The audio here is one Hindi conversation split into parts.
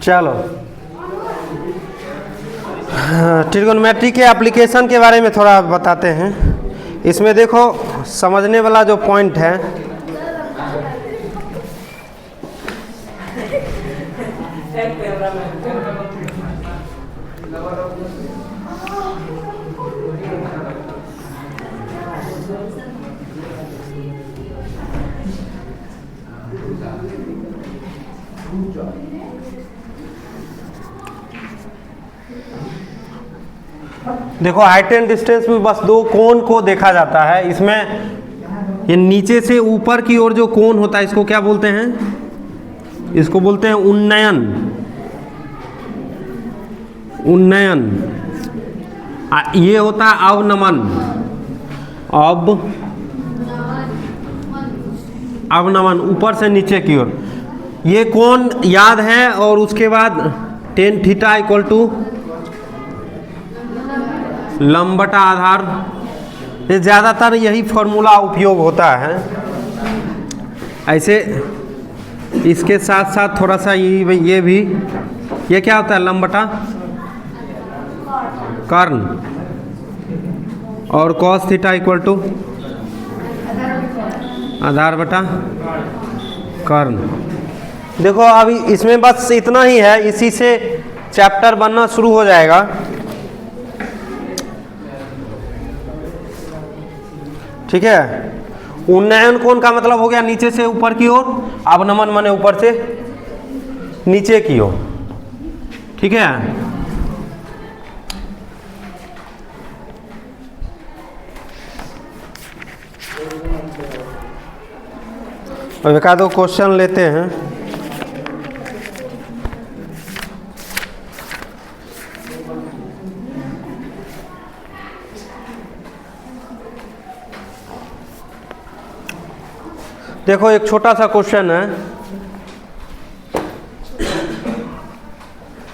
चलो, ट्रिग्नोमेट्री के एप्लीकेशन के बारे में थोड़ा बताते हैं। इसमें देखो समझने वाला जो पॉइंट है, देखो हाइट एंड डिस्टेंस में बस दो कोण को देखा जाता है। इसमें ये नीचे से ऊपर की ओर जो कोण होता है इसको क्या बोलते हैं? इसको बोलते हैं उन्नयन। उन्नयन। ये होता है अवनमन। अवनमन ऊपर से नीचे की ओर। ये कोण याद है। और उसके बाद टेन थीटा इक्वल टू लंब बटा आधार। ये ज़्यादातर यही फॉर्मूला उपयोग होता है। ऐसे इसके साथ साथ थोड़ा सा ये भी, ये क्या होता है? लंब बटा कर्ण। और कॉस थीटा इक्वल टू आधार बटा कर्ण। देखो अभी इसमें बस इतना ही है, इसी से चैप्टर बनना शुरू हो जाएगा। ठीक है। उन्नयन कोण का मतलब हो गया नीचे से ऊपर की ओर, अवनमन माने ऊपर से नीचे की ओर। ठीक है। अब एक आधो क्वेश्चन लेते हैं। देखो एक छोटा सा क्वेश्चन है।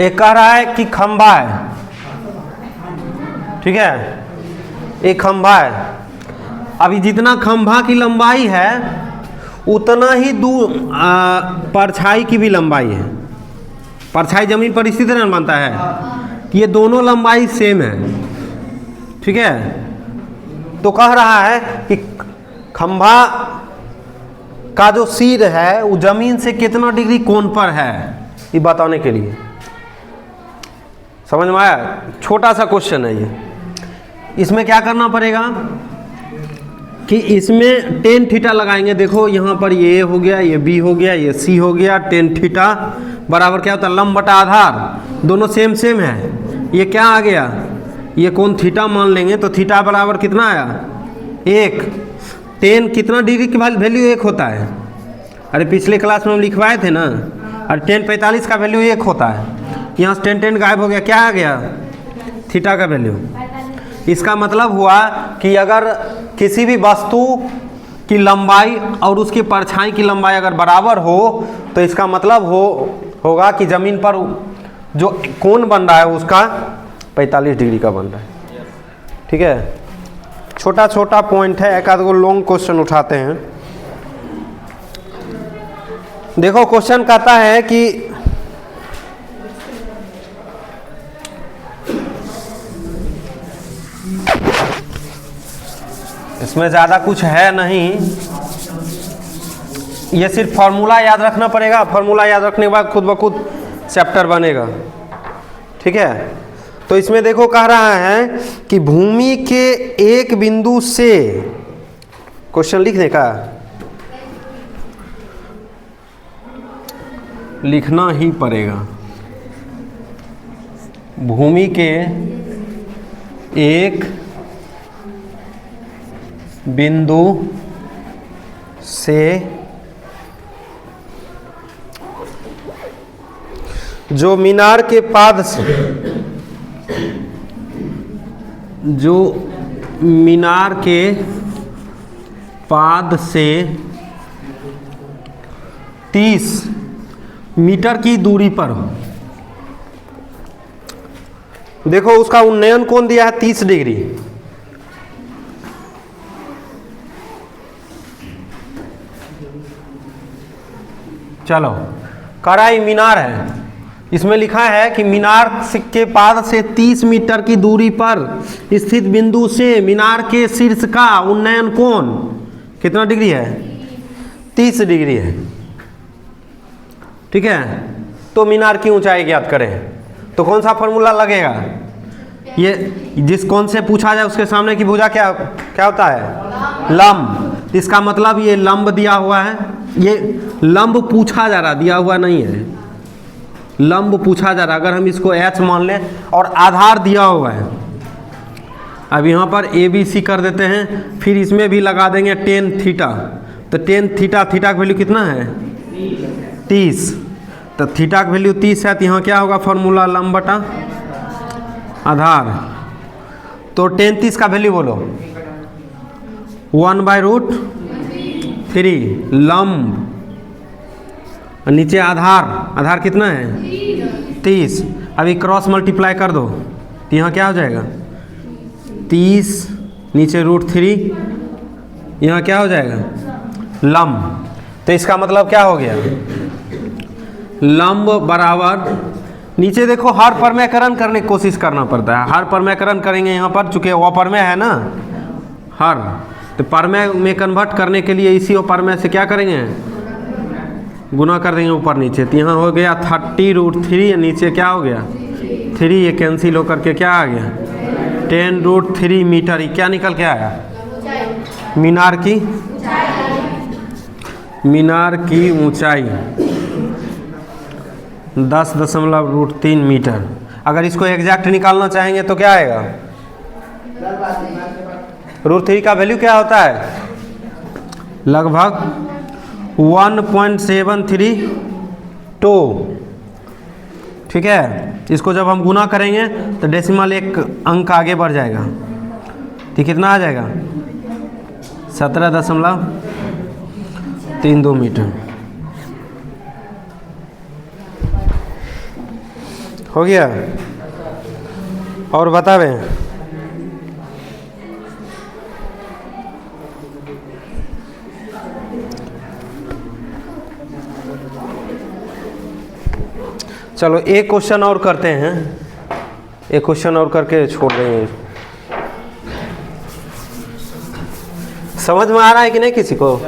एक कह रहा है कि खंभा है। ठीक है। एक खंभा है। अभी जितना खंभा की लंबाई है उतना ही परछाई की भी लंबाई है। परछाई जमीन पर इसी तरह बनता है कि ये दोनों लंबाई सेम है। ठीक है। तो कह रहा है कि खंभा का जो सिर है वो जमीन से कितना डिग्री कोण पर है, ये बताने के लिए। समझ में आया? छोटा सा क्वेश्चन है ये। इसमें क्या करना पड़ेगा कि इसमें टेन थीटा लगाएंगे। देखो यहाँ पर ये हो गया, ये बी हो गया, ये सी हो गया। टेन थीटा बराबर क्या होता है? लंब बटा आधार। दोनों सेम सेम है। ये क्या आ गया? ये कोण थीटा मान लेंगे तो थीटा बराबर कितना आया? 1। टेन कितना डिग्री की वैल्यू 1 होता है? अरे पिछले क्लास में हम लिखवाए थे ना। और टेन 45 का वैल्यू 1 होता है। यहाँ से टेन गायब हो गया। क्या आ गया? थीटा का वैल्यू। इसका मतलब हुआ कि अगर किसी भी वस्तु की लंबाई और उसकी परछाई की लंबाई अगर बराबर हो तो इसका मतलब होगा कि जमीन पर जो कोण बन रहा है उसका 45 डिग्री का बन रहा है। ठीक है। छोटा छोटा पॉइंट है। एक आध गो लॉन्ग क्वेश्चन उठाते हैं। देखो क्वेश्चन कहता है कि इसमें ज़्यादा कुछ है नहीं, ये सिर्फ फॉर्मूला याद रखना पड़ेगा। फॉर्मूला याद रखने के बाद खुद ब खुद चैप्टर बनेगा। ठीक है। तो इसमें देखो कह रहा है कि भूमि के एक बिंदु से, क्वेश्चन लिखने का लिखना ही पड़ेगा। भूमि के एक बिंदु से जो मीनार के पाद से, जो मीनार के पाद से 30 मीटर की दूरी पर हो। देखो उसका उन्नयन कोण दिया है 30 डिग्री। चलो, कड़ाई मीनार है, इसमें लिखा है कि मीनार के पाद से 30 मीटर की दूरी पर स्थित बिंदु से मीनार के शीर्ष का उन्नयन कोण कितना डिग्री है? 30 डिग्री है। ठीक है, तो मीनार की ऊंचाई ज्ञात करें, तो कौन सा फॉर्मूला लगेगा? ये जिस कौन से पूछा जाए उसके सामने की भुजा क्या क्या होता है? लंब। इसका मतलब ये लंब दिया हुआ है, ये लंब पूछा जा रहा, दिया हुआ नहीं है, लंब पूछा जा रहा। अगर हम इसको h मान लें और आधार दिया हुआ है, अब यहाँ पर ABC कर देते हैं, फिर इसमें भी लगा देंगे टेन थीटा, तो टेन थीटा, थीटा का वैल्यू कितना है? 30। तो थीटा का वैल्यू 30 है, तो यहाँ क्या होगा फॉर्मूला? लंब बटा आधार। तो टेन 30 का वैल्यू बोलो, 1/√3 लंब, नीचे आधार, आधार कितना है? 30। अभी क्रॉस मल्टीप्लाई कर दो, तो यहाँ क्या हो जाएगा? 30 नीचे √3, यहाँ क्या हो जाएगा? लंब। तो इसका मतलब क्या हो गया? लंब बराबर, नीचे देखो हर परमेयकरण करने की कोशिश करना पड़ता है, हर परमेयकरण करेंगे यहाँ पर, चूंकि अपरमेय है ना हर, तो परमेय में कन्वर्ट करने के लिए इसी अपरमेय से क्या करेंगे? गुना कर देंगे ऊपर नीचे। तो यहाँ हो गया 30√3, नीचे क्या हो गया? 3, ये कैंसिल होकर के क्या आ गया? 10√3 मीटर। ये क्या निकल के आया? मीनार की ऊंचाई 10.3 मीटर। अगर इसको एग्जैक्ट निकालना चाहेंगे तो क्या आएगा? √3 का वैल्यू क्या होता है? लगभग 1.732। ठीक है, इसको जब हम गुना करेंगे तो डेसिमल एक अंक आगे बढ़ जाएगा, तो कितना आ जाएगा? 17.32 मीटर हो गया। और बतावे, चलो एक क्वेश्चन और करते हैं, एक क्वेश्चन और करके छोड़ देंगे। समझ में आ रहा है कि नहीं किसी को?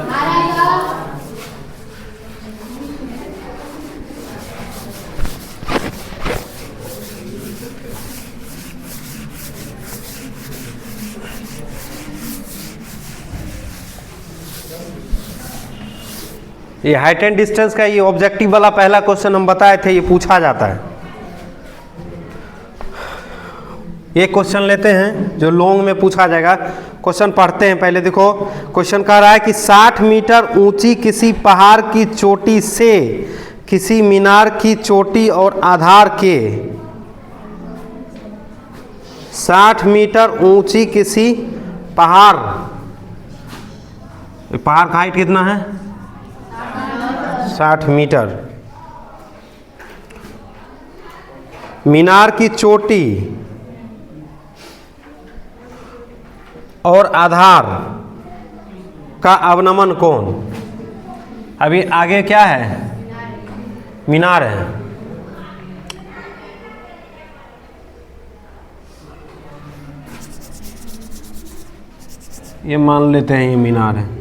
ये हाइट एंड डिस्टेंस का ये ऑब्जेक्टिव वाला पहला क्वेश्चन हम बताए थे, ये पूछा जाता है। ये क्वेश्चन लेते हैं जो लॉन्ग में पूछा जाएगा। क्वेश्चन पढ़ते हैं पहले। देखो क्वेश्चन कह रहा है कि 60 मीटर ऊंची किसी पहाड़ की चोटी से किसी मीनार की चोटी और आधार के 60 मीटर ऊंची किसी पहाड़, पहाड़ का हाइट कितना है? 60 मीटर। मीनार की चोटी और आधार का अवनमन कोण। अभी आगे क्या है? मीनार है। ये मान लेते हैं ये मीनार है।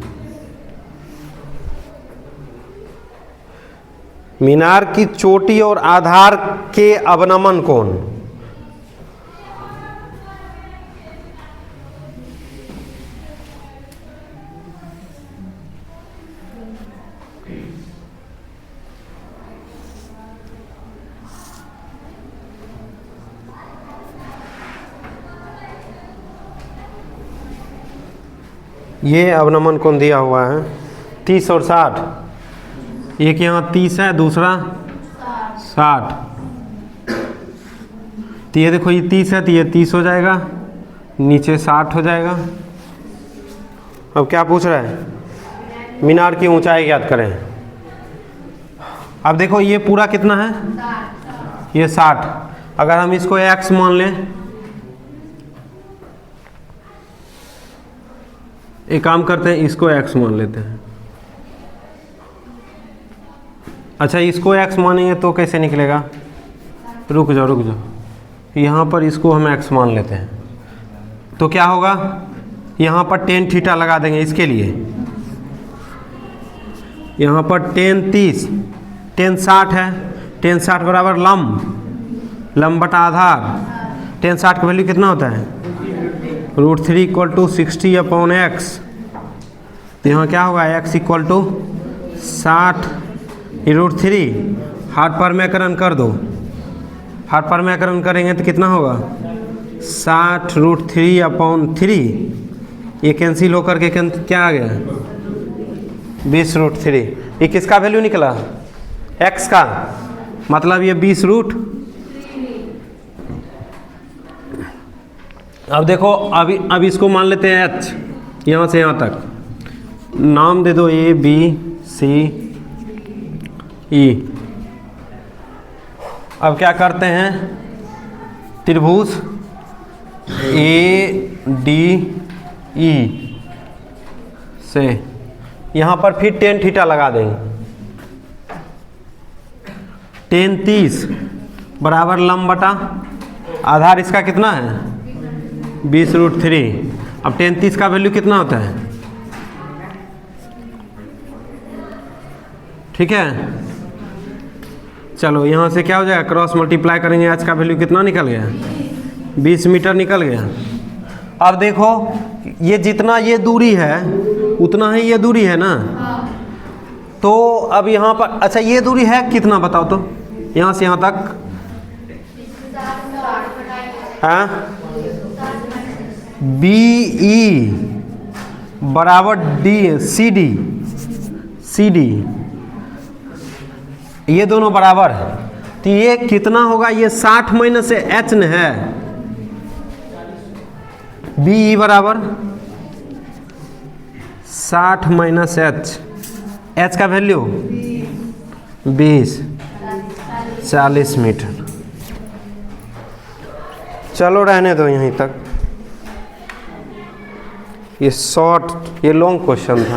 मीनार की चोटी और आधार के अवनमन कोण। ये अवनमन कोण दिया हुआ है 30 और 60। एक यहाँ 30 है, दूसरा 60। तो ये देखो ये 30 है, तो ये 30 हो जाएगा, नीचे 60 हो जाएगा। अब क्या पूछ रहा है? मीनार की ऊंचाई ज्ञात करें। अब देखो ये पूरा कितना है? ये 60। अगर हम इसको x मान लें, एक काम करते हैं, इसको x मान लेते हैं। अच्छा इसको x मानेंगे तो कैसे निकलेगा? रुक जाओ, यहाँ पर इसको हम x मान लेते हैं तो क्या होगा, यहाँ पर टेन थीटा लगा देंगे इसके लिए। यहाँ पर टेन 30, टेन 60 है, टेन 60 बराबर लंब बटा आधार। टेन 60 का वैल्यू कितना होता है? √3 = 60/x। तो यहाँ क्या होगा, x = 60 √3। हाथ पर व्याकरण कर दो, हाथ पर व्याकरण करेंगे तो कितना होगा, 60 √3/3। ये कैंसिल होकर के क्या आ गया, 20 √3। ये किसका वैल्यू निकला, x का, मतलब ये 20 रूट। अब देखो अब इसको मान लेते हैं h, यहाँ से यहाँ तक नाम दे दो A B C E। अब क्या करते हैं, त्रिभुज ADE से यहाँ पर फिर टेन थीटा लगा देंगे। टेन 30 बराबर लंब बटा आधार, इसका कितना है 20 √3। अब टेन 30 का वैल्यू कितना होता है, ठीक है। चलो यहाँ से क्या हो जाएगा, क्रॉस मल्टीप्लाई करेंगे, आज का वैल्यू कितना निकल गया, 20 मीटर निकल गया। अब देखो ये जितना ये दूरी है उतना ही ये दूरी है ना, तो अब यहाँ पर अच्छा ये दूरी है कितना बताओ तो, यहाँ से यहाँ तक हाँ, BE बराबर CD, ये दोनों बराबर है। तो ये कितना होगा, ये 60 माइनस h न है, BE बराबर 60 माइनस h का वैल्यू 40 मीटर। चलो रहने दो यहीं तक, ये लॉन्ग क्वेश्चन था।